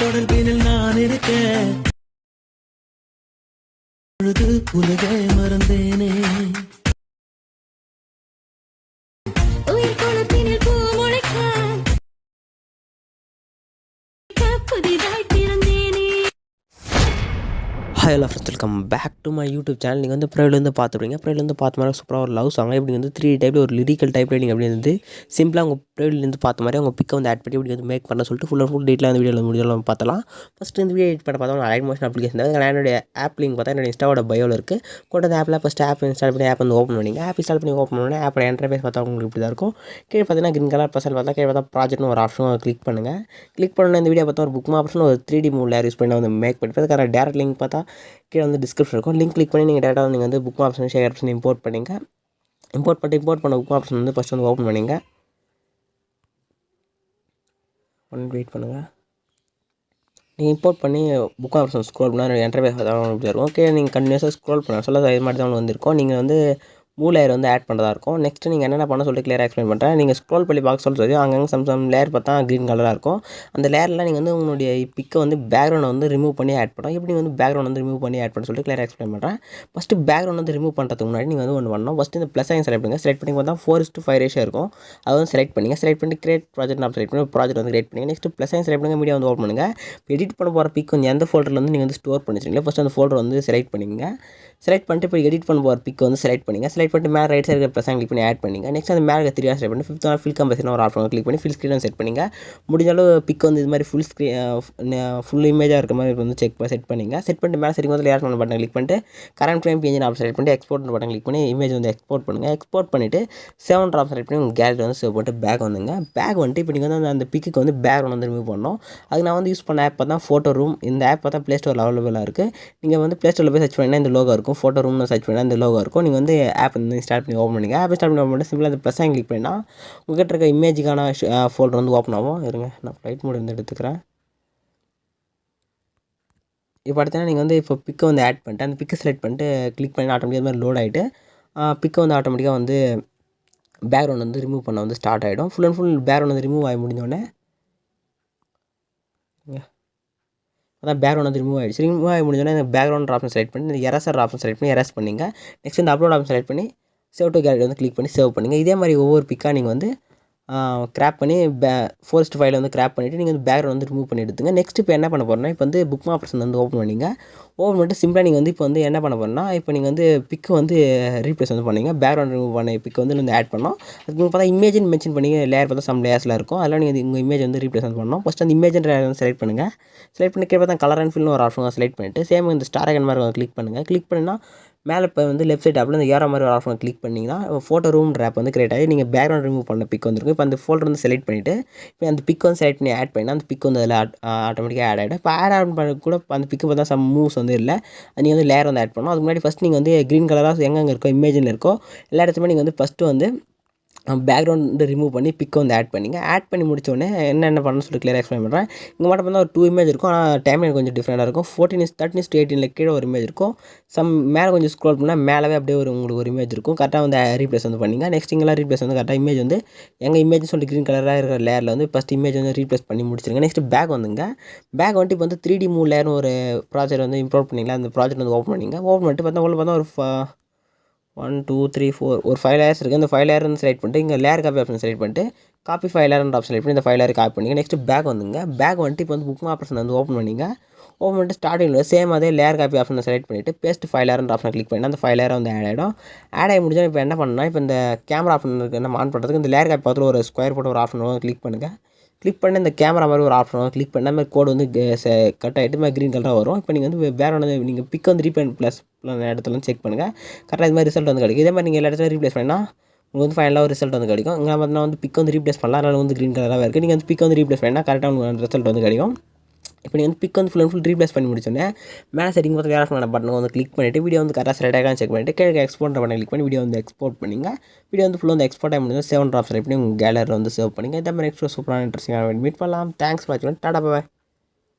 தொடர்பினில் நான் இருக்கேன், உலகை மறந்தேனே. உயிர் குளத்தினில் பூ முளைக்க புதிதாய் பிறந்தேனே. ஹாய் எல்லா friends, welcome back to my YouTube channel. நீங்கள் வந்து ப்ரைவ்லேருந்து பார்த்துப்பீங்க. ப்ரைவ்லேருந்து பார்த்த மாதிரி சூப்பராக ஒரு லவ் சாங் இப்படி வந்து 3 டைப்பில் ஒரு லிரிக்கல் டைப் ரைட்டிங் அப்படி வந்து சிம்பிளாக உங்கள் ப்ரைவ்லேருந்து பார்த்த மாதிரி அவங்க பிக்கை வந்து ஆட் பண்ணி இப்படி வந்து மேக் பண்ண சொல்லிட்டு ஃபுல் டீட்டெயிலாக அந்த வீடியோவில் முடியலாம் பார்த்தலாம். ஃபஸ்ட்டு இந்த வீடியோ எடிட் பண்ண பார்த்தா லைட் மோஷன் அப்ளிகேஷன் தான். என்னுடைய ஆப் லிங்க் பார்த்தா என்னோட இன்ஸ்டாவோட பயோவில் இருக்குது. கொண்ட அந்த ஆப்பில் ஃபஸ்ட்டு ஆப் இன்ஸ்டால் பண்ணி ஆப் வந்து ஓப்பன் பண்ணிங்க. ஆப் இன்ஸ்டால் பண்ணி ஓப்பன் பண்ணி ஆப்போட இன்டர்ஃபேஸ் பார்த்தா உங்களுக்கு இப்படி தான் இருக்கும். கீழே பார்த்தீங்கன்னா கிரீன் கலர் பர்சல் பார்த்தா கீழே பார்த்தா ப்ராஜெக்ட்னு ஒரு ஆப்ஷன் கிளிக் பண்ணுங்கள். கிளிக் பண்ண இந்த வீடியோ பார்த்தா ஒரு புக் ஆப்ஷன் ஒரு 3D மூவ் லேயர் யூஸ் பண்ணி வந்து மேக் பண்ணி அதுக்கான டேரக்ட் லிங்க் பார்த்தா கீழே வந்து டிஸ்கிரிப்ஷன் இருக்கும். லிங்க் கிளிக் பண்ணி நீங்கள் டேரெக்டாக நீங்கள் வந்து book option share option import பண்ணிங்க. இம்போர்ட் பண்ண புக் ஆப்ஷன் வந்து ஃபஸ்ட் வந்து ஓப்பன் பண்ணிங்க. வெயிட் பண்ணுங்கள். நீங்கள் இம்போர்ட் பண்ணி புக் ஆப்ஷன் ஸ்க்ரோல் பண்ணால் இன்டர்ஃபேஸ் இப்படி இருக்கும். ஓகே, நீங்கள் கண்டினியூஸாக ஸ்க்ரோல் பண்ணலாம் சொல்ல இது மாதிரி தான் வந்திருக்கும். நீங்கள் வந்து மூவ் லேயர் வந்து ஆட் பண்ணுறதா இருக்கும். நெக்ஸ்ட்டு நீங்கள் என்னென்ன பண்ண சொல்லிட்டு கிளியராக எக்ஸ்பிளைன் பண்ணுறேன். நீங்கள் ஸ்க்ரோல் பண்ணி பார்க்க சொல்கிறது அங்கங்கே சம் லேயர் பார்த்தா க்ரீன் கலராக இருக்கும். அந்த லேயரில் நீங்கள் வந்து உங்களுடைய பிக்கை வந்து பேக்ரவுண்டை வந்து ரிமூவ் பண்ணி ஆட் பண்ணுறோம். எப்படி வந்து பேக்ரவுண்ட் வந்து ரிமூவ் பண்ணி ஆட் பண்ண சொல்லிட்டு கிளியராக எக்ஸ்பிளைன் பண்ணுறேன். ஃபஸ்ட்டு பேக்ரவுண்ட் வந்து ரிமூவ் பண்ணுறதுக்கு முன்னாடி நீங்கள் வந்து ஒன்று பண்ணணும். ஃபஸ்ட்டு இந்த ப்ளஸ் ஐன் செலக்ட் பண்ணுங்கள். செலக்ட் பண்ணி பார்த்தா 4:5 ரேஷியோ இருக்கும். அதை வந்து செலக்ட் பண்ணிங்க. செலக்ட் பண்ணி கிரியேட் ப்ராஜெக்ட் நான் செலக்ட் பண்ணி ப்ராஜெக்ட் வந்து கிரியேட் பண்ணிங்க. நெக்ஸ்ட்டு ப்ளஸ் ஐன் செலக்ட் பண்ணுங்கள். மீடியா வந்து ஓப்பன் பண்ணுங்கள். எடிட் பண்ண போகிற பிக் வந்து எந்த ஃபோல்டரில் வந்து நீங்கள் வந்து ஸ்டோர் பண்ணிச்சிங்களா ஃபஸ்ட்டு அந்த ஃபோல்டர் வந்து செலக்ட் பண்ணிங்க. செலக்ட் பண்ணிட்டு இப்போ எடிட் பண்ண போகிற பிக் வந்து செலக்ட் பண்ணிங்க. செலக்ட் பண்ணிட்டு மேலே ரைட் சைடு ப்ளஸ் கிளிக் பண்ணி ஆட் பண்ணிங்க. நெக்ஸ்ட் அந்த மேலே 3 செலக்ட் பண்ணி 5th ஃபில் கம்பேஷன் ஒரு ஆப்ஷன் கிளிக் பண்ணி ஃபில் ஸ்க்ரீன் செட் பண்ணிங்க. முடிஞ்சாலும் பிக் வந்து இது மாதிரி ஃபுல் இமேஜாக இருக்க மாதிரி வந்து செட் பண்ணிங்க. செட் பண்ணிட்டு மேலே செட்டிங் வந்து லேயர் பண்ண பட்டன் கிளிக் பண்ணிட்டு current frame page option select பண்ணிட்டு எக்ஸ்போர்ட் பட்டன் கிளிக் பண்ணி இமேஜ் வந்து எக்ஸ்போர்ட் பண்ணுங்கள். எக்ஸ்போர்ட் பண்ணிவிட்டு 7 ஆப்ஷன் செலக்ட் பண்ணி உங்கள் கேலரி வந்து சேவ் பண்ணிட்டு பேக் வந்துங்க. பேக் வந்துட்டு இப்போ நீங்கள் வந்து அந்த பிக்கு வந்து பேக்ரவுண்ட் வந்து ரிமூவ் பண்ணணும். அதுக்கு நான் வந்து யூஸ் பண்ண ஆப் பார்த்தா ஃபோட்டோ ரூம். இந்த ஆப் பார்த்தா ப்ளே ஸ்டோரில் அவைலபிளாக இருக்குது. நீங்கள் வந்து ப்ளே ஸ்டோரில் போய் சர்ச் பண்ணிங்கன்னா இந்த லோகோ இருக்கும். ஃபோட்டோ ரூம்னு சர்ச் பண்ணிங்கன்னா இந்த லோகோ இருக்கும். நீங்கள் வந்து ஆப் வந்து இன்ஸ்டால் பண்ணி ஓப்பன் பண்ணிங்க. ஆப் இன்ஸ்டால் பண்ணி ஓப்பன் பண்ணி சிம்பிளாக அந்த ப்ளஸ் ஆகி கிளிக் பண்ணினா உங்கள்கிட்ட இருக்க இமேஜுக்கான ஃபோல்டர் வந்து ஓப்பன் ஆகும். இருங்க, நான் ஃப்ளைட் மோட் வந்து எடுத்துக்கிறேன். இப்போ பார்த்தீங்கன்னா நீங்கள் வந்து இப்போ பிக்கை வந்து ஆட் பண்ணிட்டு அந்த பிக்கை செலக்ட் பண்ணிட்டு கிளிக் பண்ணி ஆட்டோமேட்டிக்காக மாதிரி லோட் ஆகிட்டு பிக்கை வந்து ஆட்டோமேட்டிக்காக வந்து பேக்ரவுண்ட் வந்து ரிமூவ் பண்ண வந்து ஸ்டார்ட் ஆகிடும். ஃபுல் அண்ட் ஃபுல் பேக்ரவுண்ட் வந்து ரிமூவ் ஆகி முடிஞ்சோடனே அதான் பேக்ரவுண்ட் வந்து ரிமூவ் ஆகிடுச்சு. ரிமூவ் ஆகி முடிஞ்சோடனே இந்த பேக்ரவுண்ட் ஆப்ஷன் செலக்ட் பண்ணி இந்த எரசர் ஆப்ஷன் செலக்ட் பண்ணி எரஸ் பண்ணிங்க. நெக்ஸ்ட் இந்த அப்லோட் ஆப்ஷன் செலக்ட் பண்ணி சேவ் டு கேலரி வந்து கிளிக் பண்ணி சேவ் பண்ணுங்கள். இதே மாதிரி ஒவ்வொரு பிக்காக நீங்கள் வந்து கிராப் பண்ணி 4:5 வந்து கிராப் பண்ணிவிட்டு நீங்கள் வந்து பேக்ரவுண்ட் வந்து ரிமூவ் பண்ணி எடுத்துங்க. நெக்ஸ்ட் இப்போ என்ன பண்ண போகிறோன்னா இப்போ வந்து புக் ஆப்ஷன் வந்து ஓப்பன் பண்ணிங்க. ஓப்பன் பண்ணிட்டு சிம்பிளாக நீங்கள் வந்து இப்போ வந்து என்ன பண்ண போகிறோன்னா இப்போ நீங்கள் வந்து பிக்கு வந்து ரீப்ளேஸ் வந்து பண்ணிங்க. பேக்ரவுண்ட் ரிமூவ் பண்ண பிக்கு வந்து வந்து ஆட் பண்ணோம். அதுக்கு நீங்கள் பார்த்தா இமேஜின் மென்ஷன் பண்ணி லேயர் பார்த்தா சம் லேயர்ஸில் இருக்கும். அதெல்லாம் நீங்கள் உங்கள் இமேஜ் வந்து ரீப்ளேஸ் வந்து பண்ணணும். ஃபஸ்ட் அந்த இமேஜ் வந்து செலக்ட் பண்ணுங்கள். செலக்ட் பண்ணி பார்த்தா கலர் அண்ட் ஃபில்னு ஒரு ஆப்ஷன் செலக்ட் பண்ணிவிட்டு சேம் இந்த ஸ்டார் ஐக்கன் மாதிரி கிளிக் பண்ணுங்கள். கிளிக் பண்ணினா மேலே இப்போ வந்து லெஃப்ட் சைட் ஆப்பில் இந்த ஏரோ மாதிரி ஒரு ஆப்ஷன் கிளிக் பண்ணிங்கன்னா ஃபோட்டோ ரூம் ஆப் வந்து கிரியேட் ஆகி நீங்கள் பேக்ரவுண்ட் ரிமூவ் பண்ண பிக் வந்துருக்கும். இப்போ அந்த ஃபோல்டர் வந்து செலக்ட் பண்ணிவிட்டு இப்போ அந்த பிக் வந்து செலக்ட் பண்ணி ஆட் பண்ணினா அந்த பிக் வந்து அதில் ஆட்டோமேட்டிக்காக ஆட் ஆகிடும். இப்போ ஆட் பண்ண கூட அந்த பிக்கு பார்த்தா சம் மூவ்ஸ் வந்து இல்லை. நீங்கள் வந்து லேயர் வந்து ஆட் பண்ணணும். அதுக்கு முன்னாடி ஃபஸ்ட் நீங்கள் வந்து க்ரீன் கலராக எங்கெங்கே இருக்கோ இமேஜில் இருக்கோ எல்லா இடத்துலையுமே நீங்கள் வந்து ஃபஸ்ட்டு வந்து பேக்ரவுண்ட் வந்து ரிமூவ் பண்ணி பிக்கை வந்து ஆட் பண்ணிங்க. ஆட் பண்ணி முடிச்சோடனே என்னென்ன பண்ணணும்னு சொல்லி கிளியராக எக்ஸ்பிளைன் பண்ணுறேன். இங்கே மட்டும் பார்த்தா ஒரு 2 இமேஜ் இருக்கும். ஆனால் டைம்லைன் கொஞ்சம் டிஃப்ரெண்ட்டாக இருக்கும். 13:13:18 கீழே ஒரு இமேஜ் இருக்கும். மேலே கொஞ்சம் ஸ்க்ரோல் பண்ணால் மேலே அப்படியே உங்களுக்கு ஒரு இமேஜ் இருக்கும். கரெக்டாக வந்து ரீப்ளேஸ் வந்து பண்ணிங்க. நெக்ஸ்ட் இங்கெல்லாம் ரீப்ளேஸ் வந்து கரெக்டாக இமேஜ் வந்து எங்கள் இமேஜ்னு சொல்லி க்ரீன் கலராக இருக்கிற லேயரில் வந்து ஃபஸ்ட் இமேஜ் வந்து ரீப்ளேஸ் பண்ணி முடிச்சிருங்க. நெக்ஸ்ட் பேக் வந்துங்க. பேக் வந்துட்டு இப்போ வந்து 3D மூவ் லேயர்னு ஒரு ப்ராஜெக்ட் வந்து இம்ப்ரோட் பண்ணிங்களா. அந்த ப்ராஜெக்ட் வந்து ஓப்பன் பண்ணிங்க. ஓப்பன் பண்ணிட்டு பார்த்தா உங்களுக்கு பார்த்தா ஒரு 1 2 3 4 ஒரு 5 லேயர்ஸ் இருக்குது. இந்த 5 லேயர் வந்து செலக்ட் பண்ணிட்டு இங்கே லேயர் காப்பி ஆப்ஷன் செலக்ட் பண்ணிட்டு காப்பி 5 லேயர்ன்ற ஆப்ஷன் செலக்ட் பண்ணி இந்த 5 லேயர் காப்பி பண்ணிங்க. நெக்ஸ்ட் பேக் வந்துங்க. பேக் வந்துட்டு இப்போ வந்து புக் ஆப்ஷன் வந்து ஓப்பன் பண்ணிங்க. ஓப்பன் பண்ணிட்டு ஸ்டார்டிங்கில் சேம் அதே லேயர் காப்பி ஆப்ஷனை செலக்ட் பண்ணிவிட்டு பேஸ்ட் 5 லேயர்ன்ற ஆப்ஷன் கிளிக் பண்ணி அந்த 5 லேயர் வந்து ஆட் ஆகிடும். ஆட் ஆகி முடிஞ்சால் இப்போ என்ன பண்ணணும்னா இப்போ இந்த கேமரா ஆப்ஷன் இருக்குது நம்ம ஆன் பண்ணுறதுக்கு இந்த லேயர் காப்பி பார்த்து ஒரு ஸ்கொயர் போட்டு ஒரு ஆப்ஷன் கிளிக் பண்ணுங்கள். கிளிக் பண்ணி இந்த கேமரா மாதிரி ஒரு ஆப்ஷன் கிளிக் பண்ண மாதிரி கோடு வந்து கட் ஆகிட்டு மாதிரி க்ரீன் கலராக வரும். இப்போ நீங்கள் வந்து வேறு ஒன்று நீங்கள் பிக் வந்து ரீபெயிண்ட் ப்ளஸ் இடத்துல வந்து செக் பண்ணுங்கள். கரெக்டாக இது மாதிரி ரிசல்ட் வந்து கிடைக்கும். இதே மாதிரி நீங்கள் எல்லா இடத்துல ரீப்ளேஸ் பண்ணினா உங்களுக்கு வந்து ஃபைனலாக ஒரு ரிசல்ட் வந்து கிடைக்கும். இங்கே பார்த்தீங்கன்னா வந்து பிக் வந்து ரீப்ளேஸ் பண்ணலாம். அதனால் வந்து க்ரீன் கலராக இருக்குது. நீங்கள் வந்து பிக் வந்து ரீப்ளேஸ் பண்ணினா கரெக்டாக உங்களுக்கு ரிசல்ட் வந்து கிடைக்கும். இப்போ நீங்கள் வந்து பிக் வந்து ஃபுல் அண்ட் ஃபுல் ரீப்ளேஸ் பண்ணி முடிச்சோன்னே மேலே செட்டிங் பார்த்து வேறு பண்ண பட்டனை வந்து கிளிக் பண்ணிவிட்டு வீடியோ வந்து கரெக்டாக செலக்டாக செக் பண்ணிவிட்டு கீழே எக்ஸ்போர்ட் பட்டன் கிளிக் பண்ணி வீடியோ வந்து எக்ஸ்போர்ட் பண்ணிங்க. வீடியோ வந்து ஃபுல்லாக வந்து எக்ஸ்போர்ட் ஆகி முடிஞ்சு 7 ட்ராப் செலக்ட் பண்ணி உங்கள் கேலரியில் வந்து சேவ் பண்ணிங்க. இந்த மாதிரி நெக்ஸ்ட் சூப்பரான இன்ட்ரெஸ்டிங்காக மீட் பண்ணலாம். தேங்க்ஸ் ஃபார் வாட்சிங். டாடா பாய்.